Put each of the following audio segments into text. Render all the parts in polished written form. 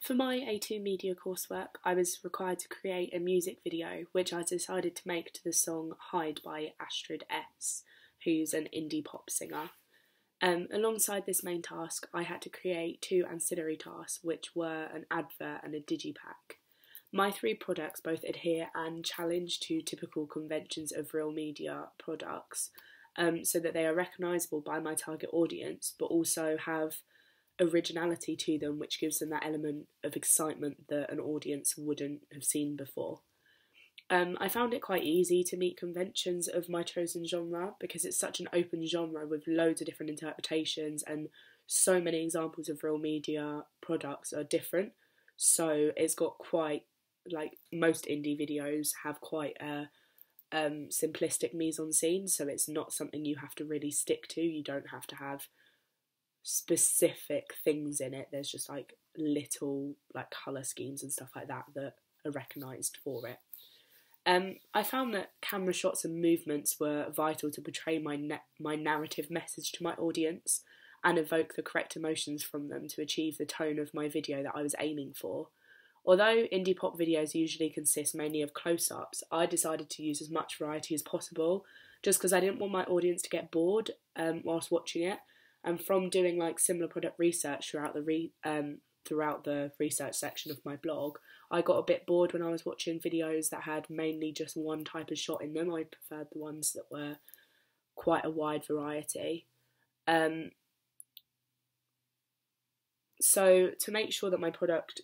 For my A2 media coursework, I was required to create a music video, which I decided to make to the song Hide by Astrid S, who's an indie pop singer. Alongside this main task, I had to create two ancillary tasks, which were an advert and a digipack. My three products both adhere and challenge to typical conventions of real media products, so that they are recognisable by my target audience, but also have originality to them, which gives them that element of excitement that an audience wouldn't have seen before. I found it quite easy to meet conventions of my chosen genre because it's such an open genre with loads of different interpretations, and so many examples of real media products are different. So it's got quite, like most indie videos have quite a simplistic mise-en-scene, so it's not something you have to really stick to. You don't have to have specific things in it. There's just like little like colour schemes and stuff like that that are recognised for it. I found that camera shots and movements were vital to portray my narrative message to my audience and evoke the correct emotions from them to achieve the tone of my video that I was aiming for. Although indie pop videos usually consist mainly of close-ups, I decided to use as much variety as possible just because I didn't want my audience to get bored whilst watching it. And from doing like similar product research throughout the research section of my blog, I got a bit bored when I was watching videos that had mainly just one type of shot in them. I preferred the ones that were quite a wide variety. So to make sure that my product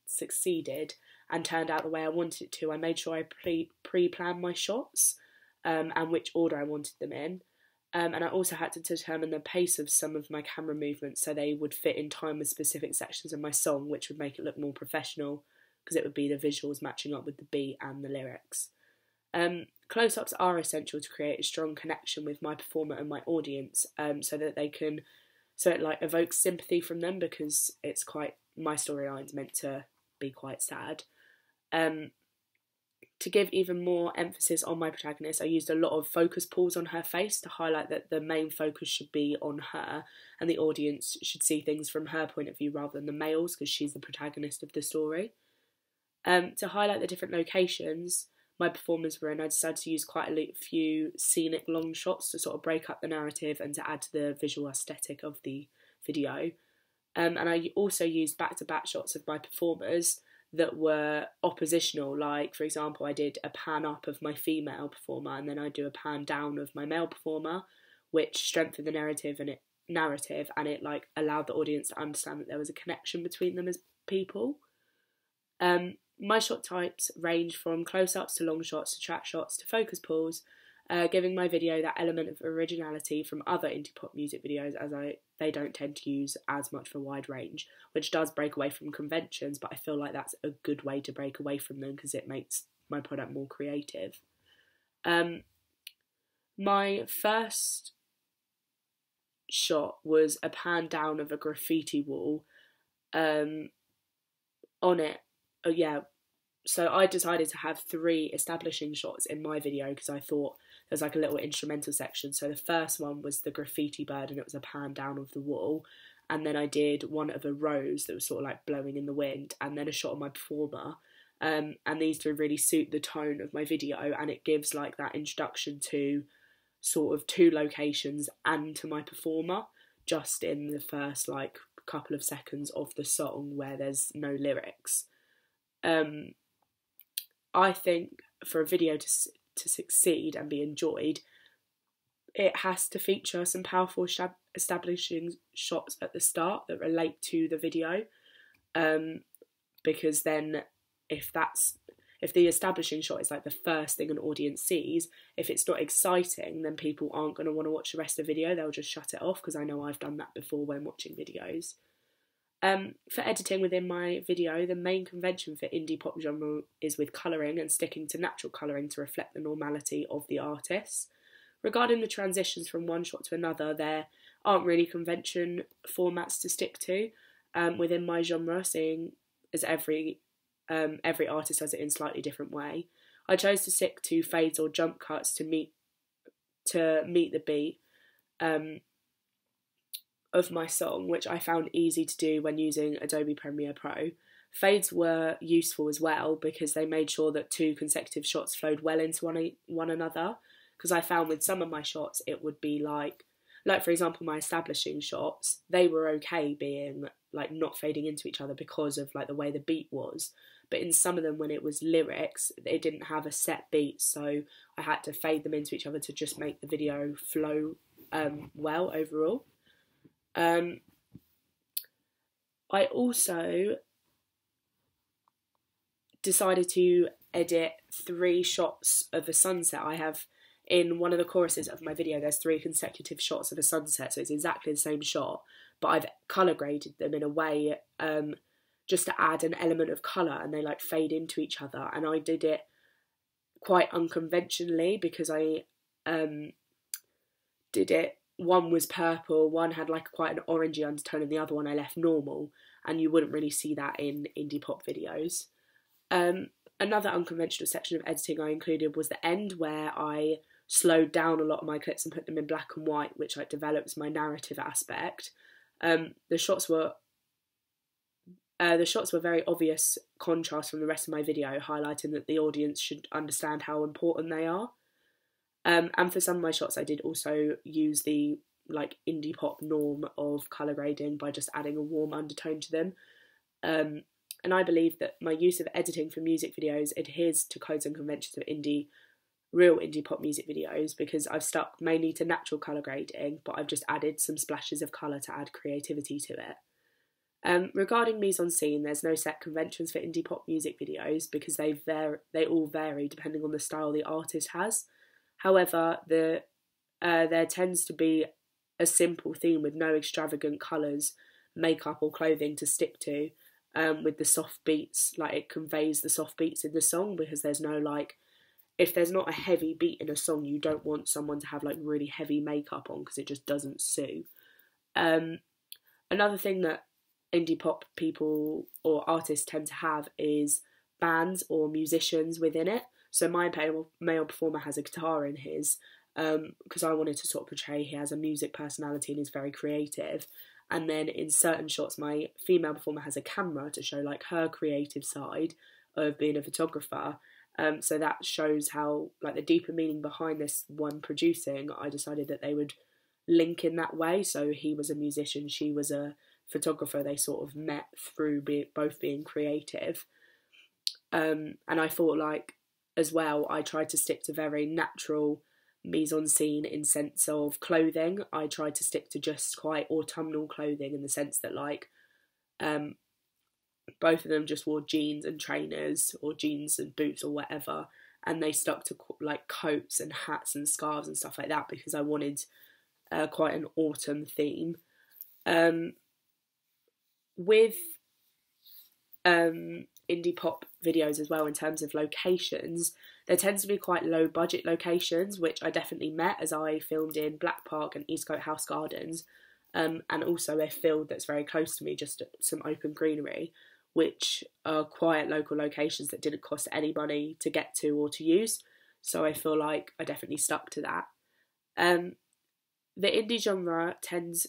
succeeded and turned out the way I wanted it to, I made sure I pre-planned my shots and which order I wanted them in. And I also had to determine the pace of some of my camera movements so they would fit in time with specific sections of my song, which would make it look more professional because it would be the visuals matching up with the beat and the lyrics. Close-ups are essential to create a strong connection with my performer and my audience, so that it like evokes sympathy from them, because it's quite, my storyline's meant to be quite sad. To give even more emphasis on my protagonist, I used a lot of focus pulls on her face to highlight that the main focus should be on her and the audience should see things from her point of view rather than the male's, because she's the protagonist of the story. To highlight the different locations my performers were in, I decided to use quite a few scenic long shots to sort of break up the narrative and to add to the visual aesthetic of the video. And I also used back-to-back shots of my performers that were oppositional. Like, for example, I did a pan up of my female performer and then I do a pan down of my male performer, which strengthened the narrative and it like allowed the audience to understand that there was a connection between them as people. My shot types range from close-ups to long shots to track shots to focus pulls, giving my video that element of originality from other indie pop music videos, as they don't tend to use as much of a wide range, which does break away from conventions, but I feel like that's a good way to break away from them because it makes my product more creative. My first shot was a pan down of a graffiti wall. So I decided to have 3 establishing shots in my video because I thought there's like a little instrumental section. So the first one was the graffiti bird and it was a pan down of the wall. And then I did one of a rose that was sort of like blowing in the wind, and then a shot of my performer. And these 3 really suit the tone of my video, and it gives like that introduction to sort of 2 locations and to my performer just in the first like couple of seconds of the song where there's no lyrics. I think for a video to succeed and be enjoyed, it has to feature some powerful establishing shots at the start that relate to the video, because then if the establishing shot is like the first thing an audience sees, if it's not exciting, then people aren't going to want to watch the rest of the video. They'll just shut it off, because I know I've done that before when watching videos. For editing within my video, the main convention for indie pop genre is with colouring and sticking to natural colouring to reflect the normality of the artists. Regarding the transitions from one shot to another, there aren't really convention formats to stick to within my genre, seeing as every artist does it in a slightly different way. I chose to stick to fades or jump cuts to meet the beat. of my song, which I found easy to do when using Adobe Premiere Pro. Fades were useful as well because they made sure that 2 consecutive shots flowed well into one another. Because I found with some of my shots it would be like for example my establishing shots, they were okay being like not fading into each other because of like the way the beat was. But in some of them, when it was lyrics, it didn't have a set beat, so I had to fade them into each other to just make the video flow well overall. I also decided to edit 3 shots of a sunset. I have, in one of the choruses of my video, there's 3 consecutive shots of a sunset, so it's exactly the same shot, but I've colour graded them in a way just to add an element of colour, and they like fade into each other. And I did it quite unconventionally because I did it, one was purple, one had like quite an orangey undertone, and the other one I left normal, and you wouldn't really see that in indie pop videos. Another unconventional section of editing I included was the end, where I slowed down a lot of my clips and put them in black and white, which like develops my narrative aspect. The shots were very obvious contrast from the rest of my video, highlighting that the audience should understand how important they are. And for some of my shots, I did also use the like indie pop norm of colour grading by just adding a warm undertone to them. And I believe that my use of editing for music videos adheres to codes and conventions of real indie pop music videos, because I've stuck mainly to natural colour grading, but I've just added some splashes of colour to add creativity to it. Regarding mise-en-scene, there's no set conventions for indie pop music videos because they all vary depending on the style the artist has. However, there tends to be a simple theme with no extravagant colours, makeup or clothing to stick to, with the soft beats. Like, it conveys the soft beats in the song, because there's no like, if there's not a heavy beat in a song, you don't want someone to have like really heavy makeup on because it just doesn't suit. Another thing that indie pop people or artists tend to have is bands or musicians within it. So my male performer has a guitar in his, because I wanted to sort of portray he has a music personality and is very creative. And then in certain shots, my female performer has a camera to show like her creative side of being a photographer. So that shows how like the deeper meaning behind this one producing. I decided that they would link in that way. So he was a musician, she was a photographer. They sort of met through both being creative. And I thought, like, as well, I tried to stick to very natural mise-en-scene in sense of clothing. I tried to stick to just quite autumnal clothing in the sense that like both of them just wore jeans and trainers, or jeans and boots or whatever, and they stuck to like coats and hats and scarves and stuff like that because I wanted quite an autumn theme. With indie pop videos as well, in terms of locations, there tends to be quite low budget locations, which I definitely met as I filmed in Black Park and Eastcote House Gardens, and also a field that's very close to me, just some open greenery, which are quiet local locations that didn't cost anybody to get to or to use. So I feel like I definitely stuck to that. The indie genre tends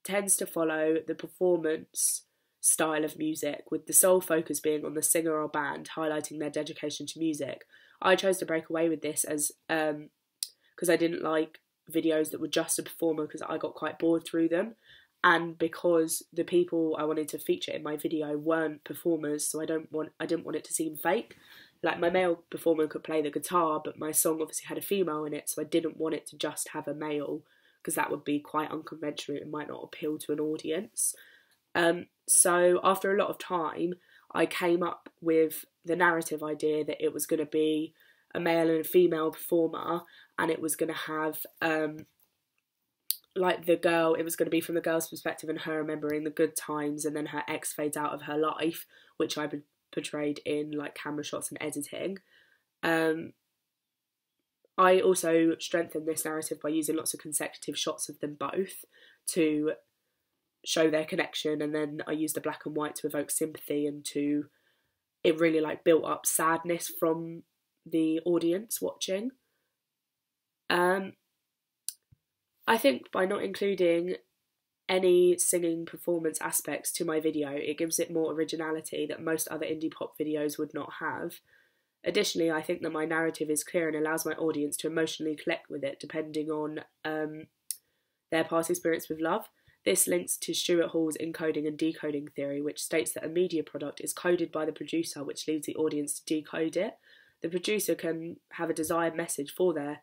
to follow the performance style of music, with the sole focus being on the singer or band, highlighting their dedication to music. I chose to break away with this as because I didn't like videos that were just a performer, because I got quite bored through them, and because the people I wanted to feature in my video weren't performers, so I didn't want it to seem fake. Like, my male performer could play the guitar, but my song obviously had a female in it, so I didn't want it to just have a male, because that would be quite unconventional and might not appeal to an audience. So after a lot of time, I came up with the narrative idea that it was going to be a male and a female performer, and it was going to have like the girl, it was going to be from the girl's perspective and her remembering the good times, and then her ex fades out of her life, which I portrayed in like camera shots and editing. I also strengthened this narrative by using lots of consecutive shots of them both to show their connection, and then I used the black and white to evoke sympathy, and it really like built up sadness from the audience watching. I think by not including any singing performance aspects to my video. It gives it more originality that most other indie pop videos would not have. Additionally, I think that my narrative is clear and allows my audience to emotionally connect with it depending on their past experience with love. This links to Stuart Hall's encoding and decoding theory, which states that a media product is coded by the producer, which leaves the audience to decode it. The producer can have a desired message for their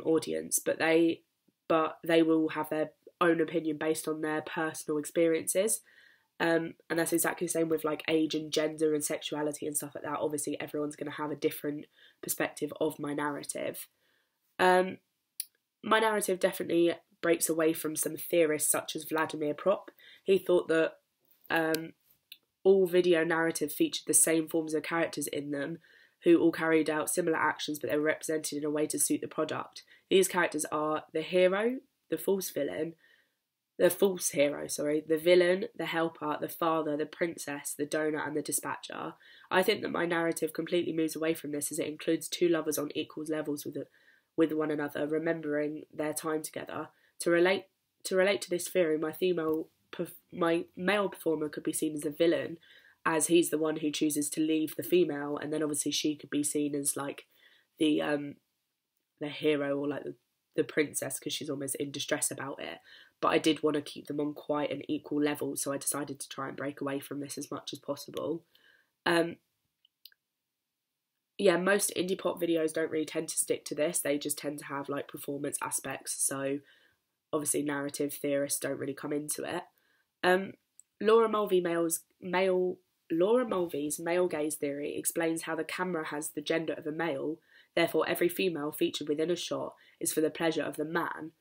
audience, but they will have their own opinion based on their personal experiences. And that's exactly the same with like age and gender and sexuality and stuff like that. Obviously, everyone's going to have a different perspective of my narrative. My narrative definitely breaks away from some theorists such as Vladimir Prop. He thought that all video narrative featured the same forms of characters in them, who all carried out similar actions, but they were represented in a way to suit the product. These characters are the hero, the false hero, the villain, the helper, the father, the princess, the donor, and the dispatcher. I think that my narrative completely moves away from this, as it includes two lovers on equal levels with one another, remembering their time together. To relate to this theory, my male performer could be seen as the villain, as he's the one who chooses to leave the female, and then obviously she could be seen as like the hero, or like the princess, because she's almost in distress about it. But I did want to keep them on quite an equal level, so I decided to try and break away from this as much as possible. Most indie pop videos don't really tend to stick to this. They just tend to have like performance aspects, so obviously narrative theorists don't really come into it. Laura Mulvey's male gaze theory explains how the camera has the gender of a male, therefore every female featured within a shot is for the pleasure of the man,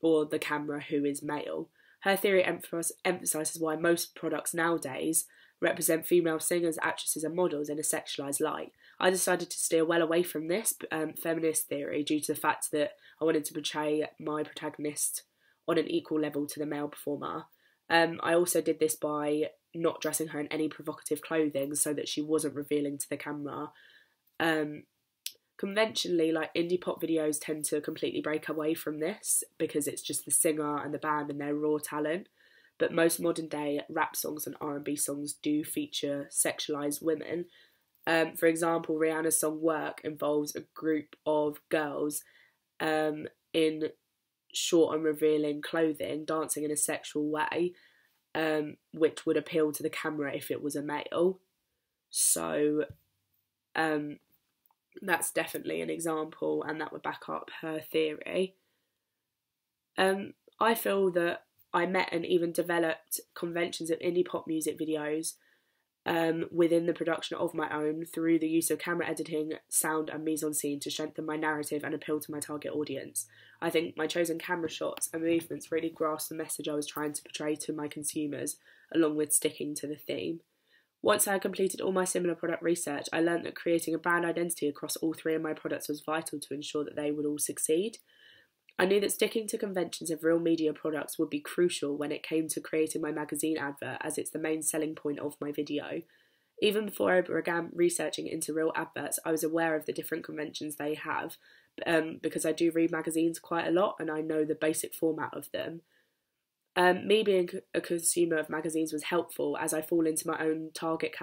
or the camera, who is male. Her theory emphasises why most products nowadays represent female singers, actresses and models in a sexualised light. I decided to steer well away from this feminist theory due to the fact that I wanted to portray my protagonist on an equal level to the male performer. I also did this by not dressing her in any provocative clothing so that she wasn't revealing to the camera. Conventionally, like indie pop videos tend to completely break away from this because it's just the singer and the band and their raw talent. But most modern day rap songs and R&B songs do feature sexualised women. For example, Rihanna's song Work involves a group of girls in short and revealing clothing, dancing in a sexual way, which would appeal to the camera if it was a male. So that's definitely an example, and that would back up her theory. I feel that I met and even developed conventions of indie pop music videos within the production of my own through the use of camera editing, sound and mise-en-scene to strengthen my narrative and appeal to my target audience. I think my chosen camera shots and movements really grasped the message I was trying to portray to my consumers, along with sticking to the theme. Once I had completed all my similar product research, I learned that creating a brand identity across all three of my products was vital to ensure that they would all succeed. I knew that sticking to conventions of real media products would be crucial when it came to creating my magazine advert, as it's the main selling point of my video. Even before I began researching into real adverts, I was aware of the different conventions they have, because I do read magazines quite a lot and I know the basic format of them. Me being a consumer of magazines was helpful, as I fall into my own target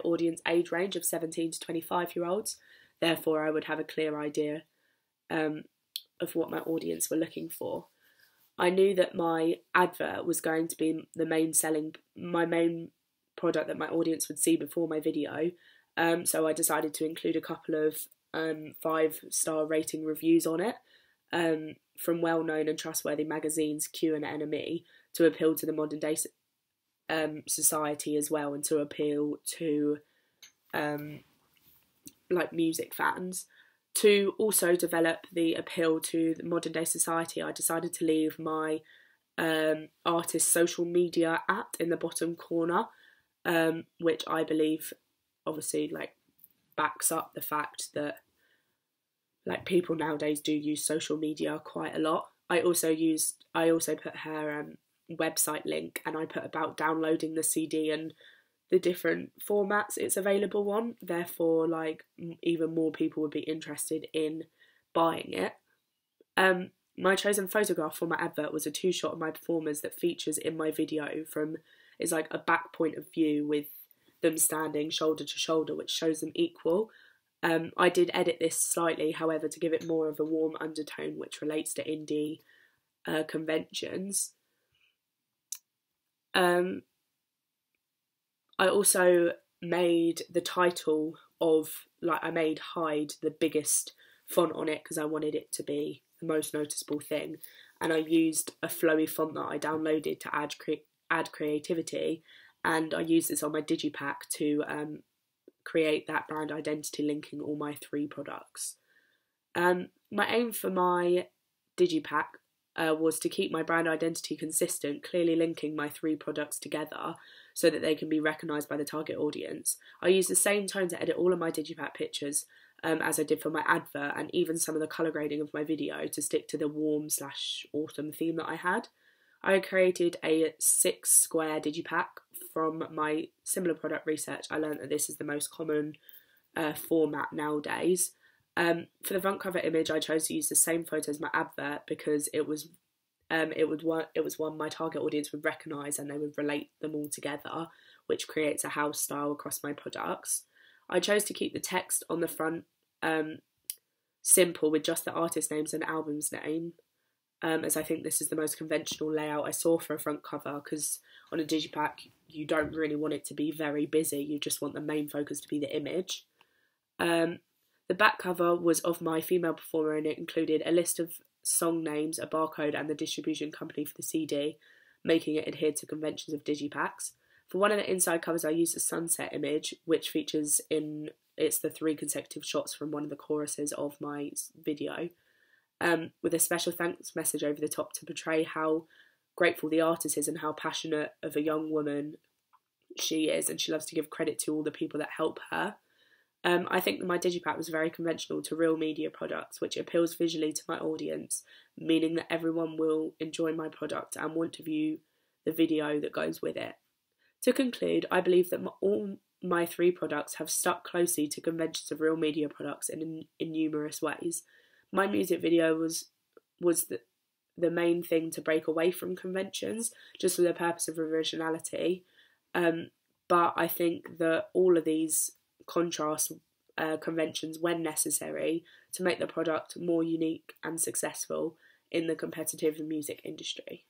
audience age range of 17 to 25-year-olds. Therefore, I would have a clear idea of what my audience were looking for. I knew that my advert was going to be my main product that my audience would see before my video. So I decided to include a couple of 5-star rating reviews on it, from well-known and trustworthy magazines, Q and NME, to appeal to the modern day society as well, and to appeal to like music fans. To also develop the appeal to the modern day society, I decided to leave my artist's social media @ in the bottom corner, which I believe obviously like backs up the fact that like people nowadays do use social media quite a lot. I also put her website link, and I put about downloading the CD and the different formats it's available on. Therefore, like even more people would be interested in buying it. My chosen photograph for my advert was a 2-shot of my performers that features in my video it's like a back point of view with them standing shoulder to shoulder, which shows them equal. I did edit this slightly, however, to give it more of a warm undertone, which relates to indie conventions. I also made the title of, I made Hide the biggest font on it because I wanted it to be the most noticeable thing, and I used a flowy font that I downloaded to add creativity, and I used this on my digipack to create that brand identity linking all my 3 products. My aim for my digipack was to keep my brand identity consistent, clearly linking my 3 products together so that they can be recognised by the target audience. I used the same tone to edit all of my digipack pictures as I did for my advert, and even some of the colour grading of my video to stick to the warm/autumn theme that I had. I created a 6-square digipack. From my similar product research, I learned that this is the most common format nowadays. For the front cover image, I chose to use the same photo as my advert because it was one my target audience would recognise and they would relate them all together, which creates a house style across my products. I chose to keep the text on the front simple with just the artist names and album's name, as I think this is the most conventional layout I saw for a front cover, because on a digipack you don't really want it to be very busy, you just want the main focus to be the image. The back cover was of my female performer, and it included a list of song names, a barcode and the distribution company for the CD, making it adhere to conventions of digipacks. For one of the inside covers I used a sunset image, which features it's the 3 consecutive shots from one of the choruses of my video, with a special thanks message over the top to portray how grateful the artist is and how passionate of a young woman she is, and she loves to give credit to all the people that help her. I think that my digipack was very conventional to real media products, which appeals visually to my audience, meaning that everyone will enjoy my product and want to view the video that goes with it. To conclude, I believe that all my 3 products have stuck closely to conventions of real media products in numerous ways. My music video was the main thing to break away from conventions, just for the purpose of originality. But I think that all of these contrast conventions when necessary to make the product more unique and successful in the competitive music industry.